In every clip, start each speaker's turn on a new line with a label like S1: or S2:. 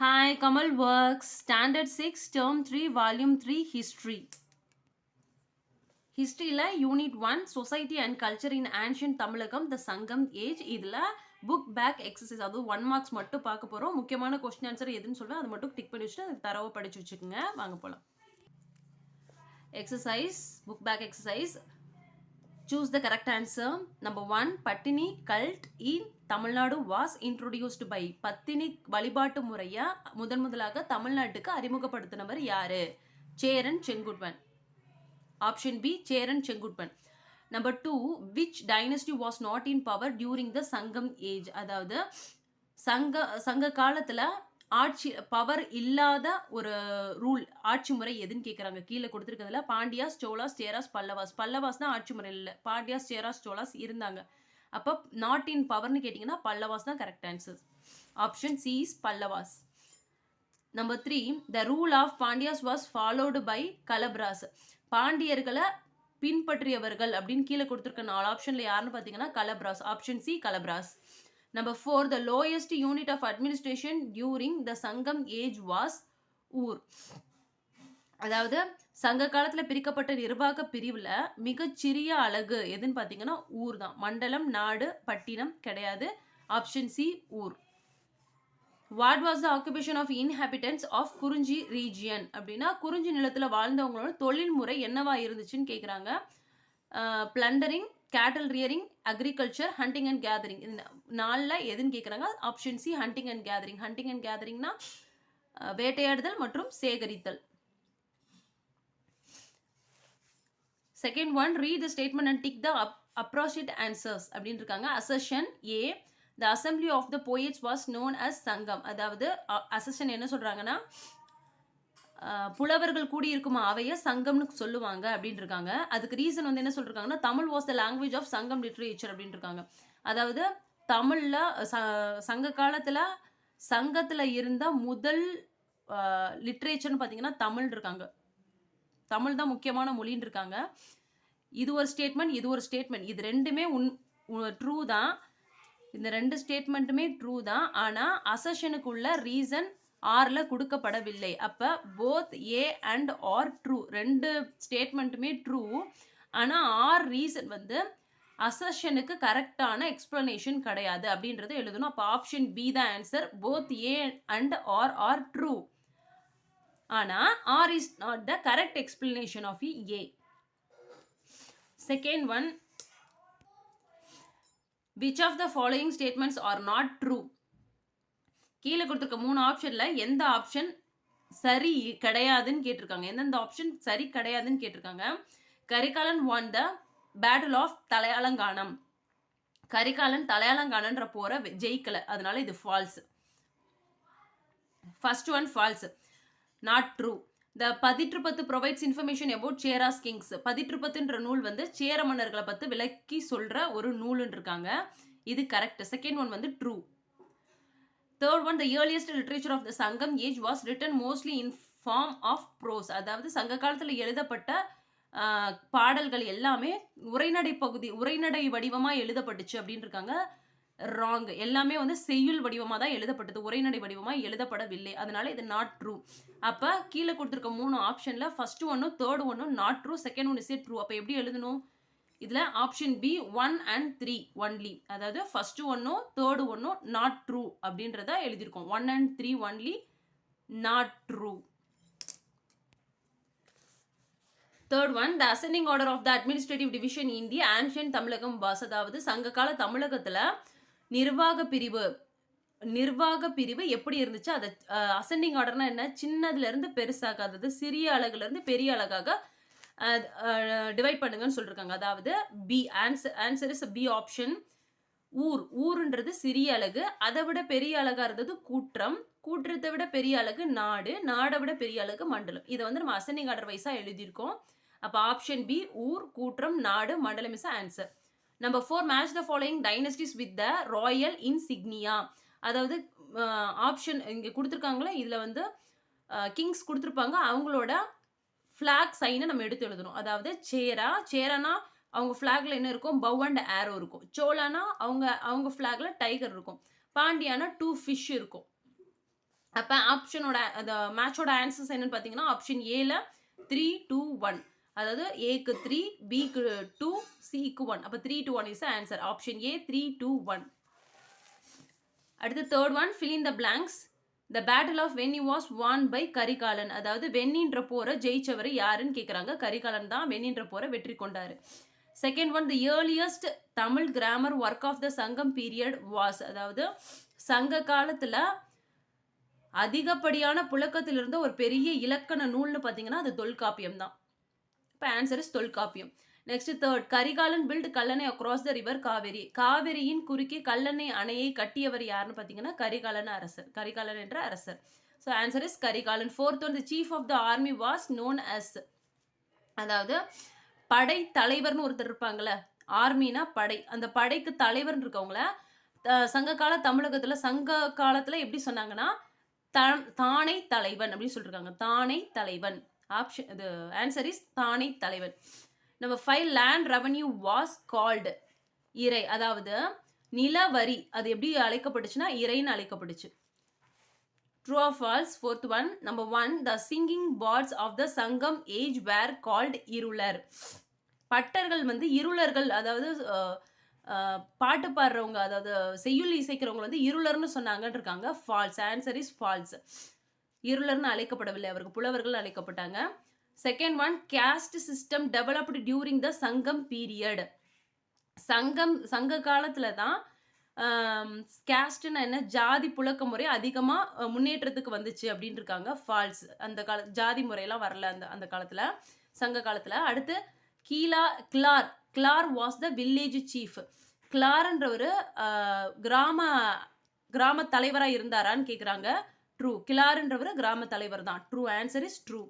S1: Hi, Kamal Works, Standard 6, Term 3, Volume 3, History. Historyல Unit 1, Society and Culture in Ancient Tamilakam, The Sangam Age. இதில் book back exercise, அதுவும் 1 marks மட்டும் பார்க்க போகிறோம். முக்கியமான question answer எதுன்னு சொல்லுவேன், அதை மட்டும் டிக் பண்ணி வச்சுட்டு அது தரவை படிச்சு வச்சுக்கோங்க. வாங்க போகலாம். Exercise, book back exercise. Choose the correct answer. Number 1, Pattini cult in Tamil Nadu was introduced by. பத்தினி வழிபாட்டு முறையை முதலாக தமிழ்நாட்டுக்கு அறிமுகப்படுத்தினவர் யாரு? Cheran Senguttuvan. Option B, Cheran Senguttuvan. Number 2, which dynasty was not in power during the Sangam age? அதாவது சங்க காலத்துல ஆட்சி பவர் இல்லாத ஒரு ரூல் ஆட்சி முறை எதுன்னு கேட்குறாங்க. கீழே கொடுத்துருக்கிறதுல பாண்டியாஸ், சோலாஸ், சேராஸ், பல்லவாஸ். பல்லவாஸ் தான் ஆட்சி முறை இல்லை, பாண்டியாஸ், சேராஸ், சோலாஸ் இருந்தாங்க. அப்போ நாட் இன் பவர்னு கேட்டிங்கன்னா பல்லவாஸ் தான் correct answer. Option C is Pallavas. Number 3, the rule of Pandyas was followed by Kalabhras. பாண்டியர்களை பின்பற்றியவர்கள் அப்படின்னு கீழே கொடுத்துருக்க 4 ஆப்ஷனில் யாருன்னு பார்த்தீங்கன்னா Kalabhras. Option C Kalabhras. Number 4, the lowest unit of administration during the Sangam age was ஊர். அதாவது சங்க காலத்தில் பிரிக்கப்பட்ட நிர்வாக பிரிவில் மிகச்சிறிய அலகு எதுன்னு பார்த்தீங்கன்னா ஊர் தான். மண்டலம், நாடு, பட்டினம் கிடையாது. ஆப்ஷன் சி ஊர். What was the occupation of inhabitants of Kurinji region அப்படின்னா குறிஞ்சி நிலத்தில் வாழ்ந்தவங்களோட தொழில் முறை என்னவா இருந்துச்சுன்னு கேட்குறாங்க. Plundering, cattle rearing, agriculture, hunting and gathering. இந்த 4ல் எதுன்னு கேட்குறாங்க. Option C hunting and gathering. Hunting and கேதரிங்னா வேட்டையாடுதல் மற்றும் சேகரித்தல். Second one, read the statement and tick the appropriate answers அப்படின்னு இருக்காங்க. Assertion A, the assembly of the poets was known as Sangam. அதாவது அசர்ஷன் என்ன சொல்கிறாங்கன்னா புலவர்கள் கூடியிருக்கும் அவையை சங்கம்னு சொல்லுவாங்க அப்படின்னு இருக்காங்க. அதுக்கு ரீசன் வந்து என்ன சொல்லிருக்காங்கன்னா Tamil was the language of Sangam literature அப்படின்னு இருக்காங்க. அதாவது தமிழில் சங்க காலத்தில் சங்கத்தில் இருந்த முதல் லிட்ரேச்சர்னு பார்த்தீங்கன்னா தமிழ் இருக்காங்க. தமிழ் தான் முக்கியமான மொழின்னு இருக்காங்க. இது ஒரு ஸ்டேட்மெண்ட், இது ஒரு ஸ்டேட்மெண்ட். இது ரெண்டுமே ட்ரூ தான். இந்த 2 ஸ்டேட்மெண்ட்டுமே ட்ரூ தான். ஆனால் அசர்ஷனுக்குள்ள ரீசன் ஆரில் கொடுக்கப்படவில்லை. அப்போ both A and R true. 2 ஸ்டேட்மெண்ட்டுமே ட்ரூ. ஆனால் ஆர் ரீசன் வந்து அசர்ஷனுக்கு கரெக்டான எக்ஸ்பிளனேஷன் கிடையாது அப்படின்றத எழுதணும். அப்போ ஆப்ஷன் பி தான் answer. Both A and R are true. ஆனால் R is not the correct explanation of A. Second one, which of the following statements are not true? கீழே கொடுத்துருக்க 3 ஆப்ஷனில் எந்த ஆப்ஷன் சரி கிடையாதுன்னு கேட்டிருக்காங்க. எந்தெந்த ஆப்ஷன் சரி கிடையாதுன்னு கேட்டிருக்காங்க. Karikalan won the battle of Thalaiyalanganam. Karikalan தலையாலங்கானன்ற போரை ஜெயிக்கலை, அதனால இது false. First one false, not true. The Pathitrupathu provides information about Cheras kings. பதிற்றுப்பத்துன்ற நூல் வந்து சேர மன்னர்களை பற்றி விளக்கி சொல்கிற ஒரு நூலுன்னு இருக்காங்க. இது கரெக்ட். செகண்ட் ஒன் வந்து true. Third one, the earliest literature of the Sangam age was written mostly in form of prose. அதாவது சங்க காலத்தில் எழுதப்பட்ட பாடல்கள் எல்லாமே உரைநடை வடிவமாக எழுதப்பட்டுச்சு அப்படின்னு இருக்காங்க. ராங். எல்லாமே வந்து செய்யுள் வடிவமாக தான் எழுதப்பட்டது, உரைநடை வடிவமாக எழுதப்படவில்லை. அதனால இது நாட் ட்ரூ. அப்போ கீழே கொடுத்துருக்க 3 ஆப்ஷனில் ஃபர்ஸ்ட் ஒன்னும் தேர்ட் ஒன்னும் not true, second one is true. அப்போ எப்படி எழுதணும்? இதில் ஆப்ஷன் பி 1 and 3 ஒன்லி. அதாவது ஃபர்ஸ்ட் ஒன்னும் தேர்டு ஒன்னும் நாட் ட்ரூ அப்படின்றத எழுதியிருக்கோம். 1 and 3 only not true. Third one, the ascending order of the administrative division in the ancient Tamilakam was. அதாவது சங்க கால தமிழகத்தில் நிர்வாக பிரிவு எப்படி இருந்துச்சு? அதை அசெண்டிங் ஆர்டர்னா என்ன? சின்னதுலேருந்து பெருசாக, அதாவது சிறிய அலகுலேருந்து பெரிய அலகாக டிவைட் பண்ணுங்கன்னு சொல்லியிருக்காங்க. அதாவது B answer is B option. ஊருன்றது சிறிய அலகு, அதை விட பெரிய அலகா இருந்தது கூற்றம், கூற்றத்தை விட பெரிய அலகு நாடு, நாடை விட பெரிய அலகு மண்டலம். இதை வந்து நம்ம அசெண்டிங் ஆர்டர் வைஸாக எழுதியிருக்கோம். அப்போ ஆப்ஷன் பி ஊர், கூற்றம், நாடு, மண்டலம் is answer. Number 4, match the following dynasties with the royal இன்சிக்னியா. அதாவது ஆப்ஷன் இங்கே கொடுத்துருக்காங்களே, இதில் வந்து கிங்ஸ் கொடுத்துருப்பாங்க, அவங்களோட ஃப்ளாக் சைனை நம்ம எடுத்து எழுதணும். அதாவது சேரானா அவங்க ஃப்ளாக்ல என்ன இருக்கும்? பவ் அண்ட் ஏரோ இருக்கும். சோலானா அவங்க ஃப்ளாக்ல டைகர் இருக்கும். பாண்டியானா 2 ஃபிஷ் இருக்கும். அப்போ ஆப்ஷனோட அந்த மேட்சோட ஆன்சர்ஸ் என்னன்னு பார்த்தீங்கன்னா ஆப்ஷன் ஏல 3, 2, 1. அதாவது ஏக்கு 3, பிக்கு 2, சிக்கு 1. அப்போ 3, 2, 1 இஸ் ஆன்சர். Option A 3, 2, 1. அடுத்து third one, fill in the blanks. The battle of Venni was won by Karikalan. அதாவது வெண்ணின்ற போரை ஜெயிச்சவர் யாருன்னு கேட்குறாங்க. கரிகாலன் தான் வெண்ணின்ற போரை வெற்றி கொண்டாரு. Second one, the earliest Tamil grammar work of the Sangam period was. அதாவது சங்க காலத்தில் அதிகப்படியான புழக்கத்தில் இருந்த ஒரு பெரிய இலக்கண நூல்னு பார்த்தீங்கன்னா அது தொல்காப்பியம் தான். இப்போ answer is Tolkappiyam. Next third, Karikalan built Kallanai across the river Kaveri. காவிரியின் குறுக்கே கல்லணை அணையை கட்டியவர் யாருன்னு பார்த்தீங்கன்னா கரிகாலன் அரசர். கரிகாலன் என்ற அரசர். So answer is Karikalan. Fourth one, the chief of the army was known as. அதாவது படை தலைவர்னு ஒருத்தர் இருப்பாங்களே, ஆர்மினா படை, அந்த படைக்கு தலைவர்னு இருக்கவங்கள சங்ககால தமிழகத்தில் சங்க காலத்தில் எப்படி சொன்னாங்கன்னா தானை தலைவன் அப்படின்னு சொல்லியிருக்காங்க. தானை தலைவன். ஆப்ஷன் இது ஆன்சர் இஸ் தானை தலைவன். Number 5, land revenue was called இறை. அதாவது நிலவரி அது எப்படி அழைக்கப்பட்டுச்சுன்னா இறைன்னு அழைக்கப்பட்டுச்சு. True or false? Fourth one, number 1, the singing bards of the Sangam age were called இருளர். பட்டர்கள் வந்து இருளர்கள், அதாவது பாட்டு பாடுறவங்க, அதாவது செய்யுள் இசைக்கிறவங்க வந்து இருளர்னு சொன்னாங்கன்னு இருக்காங்க. ஃபால்ஸ். Answer is false. இருளர்னு அழைக்கப்படவில்லை, அவருக்கு புலவர்கள் அழைக்கப்பட்டாங்க. Second one, caste system developed during the Sangam period. சங்க காலத்தில் தான் கேஸ்ட்னா என்ன, ஜாதி புழக்க முறை அதிகமாக முன்னேற்றத்துக்கு வந்துச்சு அப்படின்னு இருக்காங்க. ஃபால்ஸ். அந்த கால ஜாதி முறையெல்லாம் வரல அந்த காலத்தில், சங்க காலத்தில். அடுத்து கிளார் வாஸ் த வில்லேஜ் சீஃப். கிளார்ன்றவர் கிராம தலைவராக இருந்தாரான்னு கேட்குறாங்க. ட்ரூ. கிளார்ன்றவர் கிராம தலைவர் தான். ட்ரூ. Answer is true.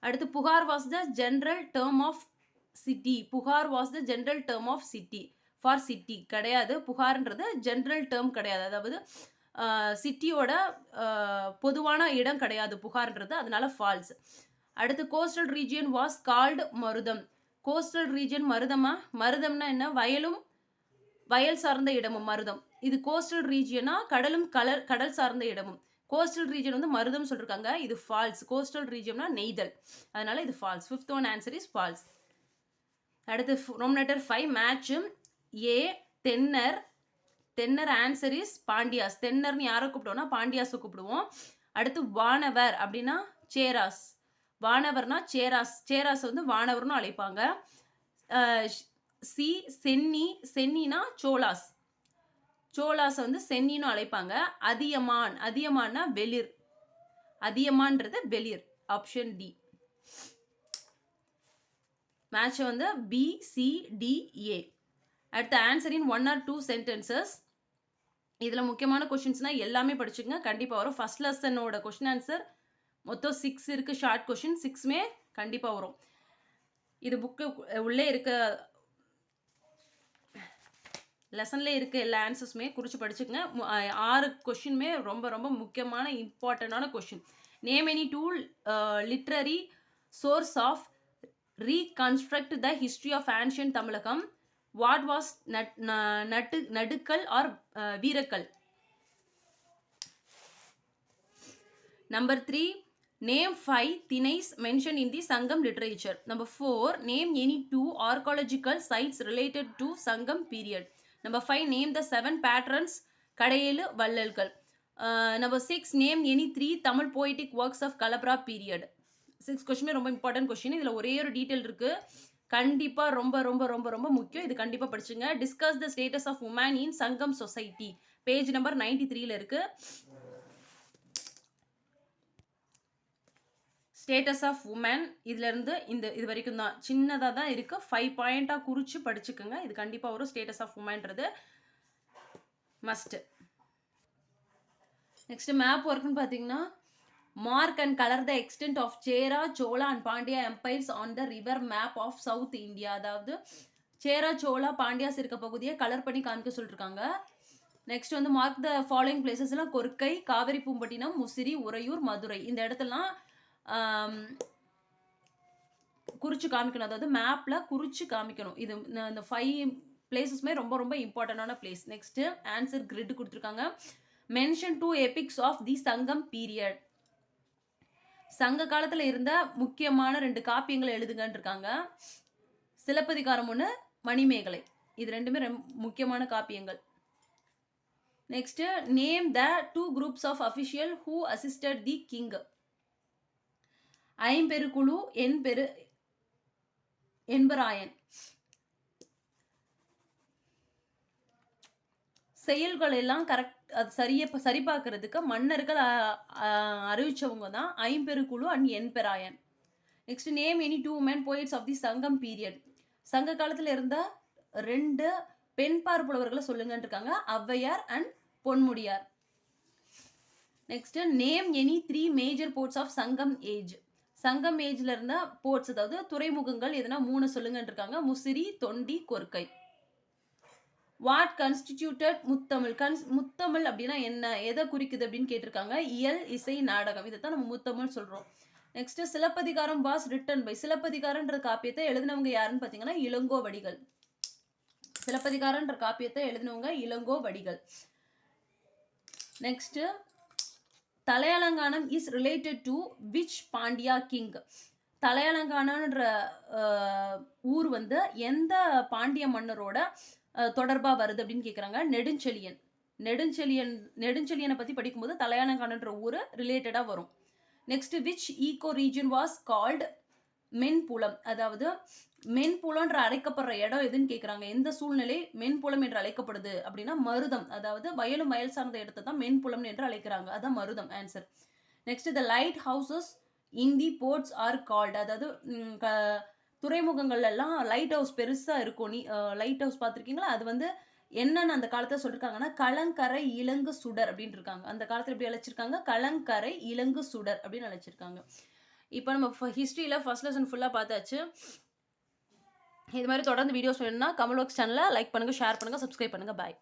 S1: அடுத்து Puhar was the general term of city. Puhar was the general term of city. For city கிடையாது, புகார்ன்றது ஜென்ரல் டேர்ம் கிடையாது, அதாவது சிட்டியோட பொதுவான இடம் கிடையாது புகார்ன்றது, அதனால ஃபால்ஸ். அடுத்து கோஸ்டல் ரீஜியன் வாஸ் கால்டு மருதம். கோஸ்டல் ரீஜியன் மருதமா? மருதம்னா என்ன, வயல் சார்ந்த இடமும் மருதம். இது கோஸ்டல் ரீஜியனா கடல் சார்ந்த இடமும். கோஸ்டல் ரீஜன் வந்து மருதம் சொல்லிருக்காங்க, இது ஃபால்ஸ். கோஸ்டல் ரீஜன்னா நெய்தல், அதனால இது false. Fifth one answer is false. அடுத்து ரோமன் லெட்டர் 5, மேட்சும் ஏ தென்னர் ஆன்சர் இஸ் பாண்டியாஸ். தென்னர்னு யாரை கூப்பிடுவோம்னா பாண்டியாஸை கூப்பிடுவோம். அடுத்து வானவர் அப்படின்னா சேராஸ். வானவர்னா சேராஸ் வந்து வானவர்னு அழைப்பாங்க. சென்னினா சோலாஸ் வந்து சென்னின்னு அழைப்பாங்க. அதியமான்னா வெளிர். அதியமான்றது வெளிர். Option D. மேட்ச் வந்து BCDA. அடுத்த ஆன்சர் இன் 1 or 2 sentences. இதில் முக்கியமான கொஷின்ஸ்னா எல்லாமே படிச்சுங்க, கண்டிப்பாக வரும். ஃபர்ஸ்ட் லெசனோட கொஷின் ஆன்சர் மொத்தம் 6 இருக்குது. ஷார்ட் கொஷின் 6மே கண்டிப்பாக வரும். இது புக்கு உள்ளே இருக்க லெசன்ல இருக்க எல்லா ஆன்சர்ஸுமே குறித்து படிச்சுக்கங்க. 6 கொஷினுமே ரொம்ப ரொம்ப முக்கியமான இம்பார்ட்டண்டான question. Name any 2 literary source of reconstruct the history of ancient Tamilakam. What was நடுக்கல் ஆர் வீரக்கல்? நம்பர் 3, நேம் 5 திணைஸ் mention in the Sangam literature. Number 4, name any 2 archaeological sites related to Sangam period. Number 5, name the 7 patrons கடையேழு வள்ளல்கள். Number 6, name any 3 Tamil poetic works of Kalabhra period. 6 question ரொம்ப important question. இதில் ஒரே ஒரு detail இருக்குது, கண்டிப்பாக ரொம்ப ரொம்ப ரொம்ப ரொம்ப முக்கியம், இது கண்டிப்பாக படிச்சுங்க. Discuss the status of women in Sangam society. Page number 93ல் இருக்கு. ஸ்டேட்டஸ் ஆஃப் உமன் இதுலேருந்து இது வரைக்கும் தான், சின்னதாக தான் இருக்குது. 5 பாயிண்டாக குறித்து படிச்சுக்கோங்க, இது கண்டிப்பாக வரும். ஸ்டேட்டஸ் ஆஃப் உமன்றது மஸ்ட். நெக்ஸ்ட் மேப் ஒர்க்குன்னு பார்த்தீங்கன்னா, mark and colour the extent of Chera, Chola and Pandya empires on the river map of south India. அதாவது சேரா, சோழா, பாண்டியாஸ் இருக்க பகுதியை கலர் பண்ணி காமிக்க சொல்லியிருக்காங்க. நெக்ஸ்ட் வந்து மார்க் த ஃபாலோயிங் பிளேசஸ்லாம் கொர்க்கை, காவிரி பூம்பட்டினம், முசிறி, உறையூர், மதுரை. இந்த இடத்துலாம் குறிச்சு காமிக்கணும், அதாவது மேப்பில் குறிச்சு காமிக்கணும். இது இந்த 5 பிளேசஸ்மே ரொம்ப ரொம்ப இம்பார்ட்டண்டான பிளேஸ். நெக்ஸ்ட்டு ஆன்சர் கிரிட் கொடுத்துருக்காங்க. மென்ஷன் 2 எபிக்ஸ் ஆஃப் தி சங்கம் பீரியட். சங்க காலத்துல இருந்த முக்கியமான 2 காப்பியங்களை எழுதுங்கன்னு இருக்காங்க. சிலப்பதிகாரம் 1, மணிமேகலை. இது ரெண்டுமே முக்கியமான காப்பியங்கள். Next, name the 2 groups of official who assisted the king. ஐம்பெருக்குழு, என்பராயன். செயல்கள் எல்லாம் கரெக்ட் சரி பார்க்கறதுக்கு மன்னர்கள் அறிவிச்சவங்க தான் ஐம்பெருக்குழு அண்ட் என்பராயன். Next, name any 2 women poets of the Sangam period. சங்க காலத்துல இருந்த 2 பெண்பார் புலவர்களை சொல்லுங்கன்னு இருக்காங்க. Avvaiyar and Ponmudiyar. Next, name any 3 major ports of Sangam age. சங்கம் ஏஜ்ல இருந்த போர்ட்ஸ், அதாவது துறைமுகங்கள் எதுனா 3 சொல்லுங்கன்னு இருக்காங்க. முசிறி, தொண்டி, கொர்க்கை. வாட் கன்ஸ்டிடியூட்டட் முத்தமிழ். முத்தமிழ் அப்படின்னா என்ன, எதை குறிக்குது அப்படின்னு கேட்டிருக்காங்க. இயல், இசை, நாடகம். இதைத்தான் நம்ம முத்தமிழ் சொல்றோம். Next, Silappathikaram was written by. சிலப்பதிகாரன்ற காப்பியத்தை எழுதினவங்க யாருன்னு பாத்தீங்கன்னா இளங்கோவடிகள். சிலப்பதிகாரன்ற காப்பியத்தை எழுதினவங்க Ilangovadigal. Next, Thalaiyalanganam is related to which Pandya king. தலையாலங்கானம்ன்ற ஊர் வந்து எந்த பாண்டிய மன்னரோட தொடர்பா வருது அப்படின்னு கேட்குறாங்க. நெடுஞ்செழியன். நெடுஞ்செழியனை பத்தி படிக்கும்போது தலையாலங்கானன்ற ஊர் ரிலேட்டடா வரும். Next, which eco region was called மென்புலம். அதாவது மென்புலம்ன்ற அழைக்கப்படுற இடம் எதுன்னு கேட்குறாங்க. எந்த சூழ்நிலை மென்புலம் என்று அழைக்கப்படுது அப்படின்னா மருதம். அதாவது வயலும் வயல் சார்ந்த இடத்தை தான் மென்புலம் என்று அழைக்கிறாங்க. அதான் Marutham answer. Next, the lighthouses in the ports are called. அதாவது துறைமுகங்கள்ல எல்லாம் லைட் ஹவுஸ் பெருசா இருக்கும். லைட் ஹவுஸ் பார்த்துருக்கீங்களா? அது வந்து என்னன்னு அந்த காலத்துல சொல்லிருக்காங்கன்னா கலங்கரை இலங்கு சுடர் அப்படின்னு இருக்காங்க. அந்த காலத்துல எப்படி அழைச்சிருக்காங்க? கலங்கரை இலங்கு சுடர் அப்படின்னு அழைச்சிருக்காங்க. இப்போ நம்ம ஹிஸ்ட்ரியில் ஃபர்ஸ்ட் லெசன் ஃபுல்லாக பார்த்தாச்சு. இது மாதிரி தொடர்ந்து வீடியோஸ் வேணும்னா கமல் ஒர்க்ஸ் சேனலை லைக் பண்ணுங்கள், ஷேர் பண்ணுங்கள், சப்ஸ்கிரைப் பண்ணுங்கள். பாய்.